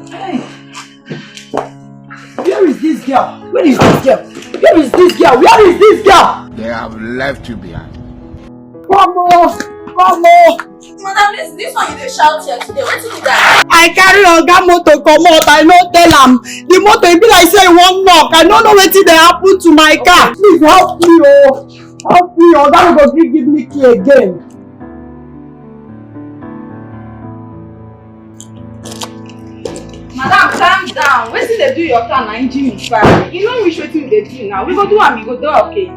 Hey. Where is this girl? Where is this girl? Where is this girl? Where is this girl? They have left you behind. Come on! Come on! Madam, this one you dey shout here today. What is that? I carry Oga motor come out. I no tell am. The motor e be like say e wan knock. I don't know wetin dey happen to my car. Please help me, oh! Help me, Oga no go fit give me key again. Madam, calm down. Wetin dey do your car na engine misfiring. You know which wetin we dey do now. We go do am, you go do okay.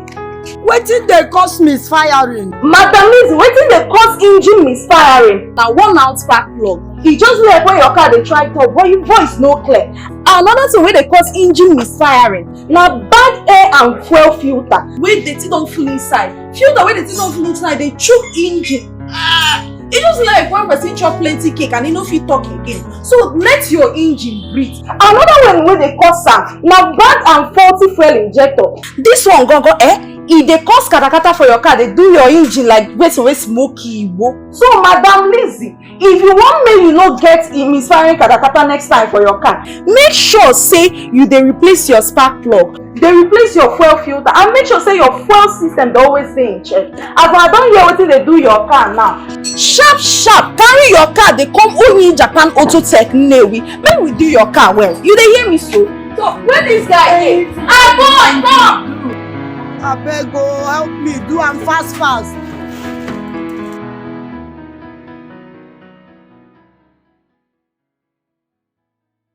Wetin dey cause misfiring? Madam Lizzy, wetin dey cause engine misfiring? Na one out spark plug. E just like when your car dey try talk but your voice no clear. Another thing wey dey cause engine misfiring na bad air and fuel filter wey dirty don full inside. Filter wey dirty don full inside dey choke engine. E just like when person chop plenty cake and e no fit talk again. So let your engine breathe. Another one wey dey cause am na bad and faulty fuel injector. This one gangan e dey cause katakata for your car, dey do your engine like wetin wey smoky igbo. So Madam Lizzy, if you wan make you no get misfiring katakata next time for your car, make sure say you dey replace your spark plug, dey replace your fuel filter, and make sure say your fuel system dey always dey in check. As I don hear wetin dey do your car now, sharp sharp carry your car dey come Onyi Japan Auto Tech Nnewi make we do your car well. You dey hear me so? So where this guy dey? Boy, come! Abeg o, help me do am fast fast.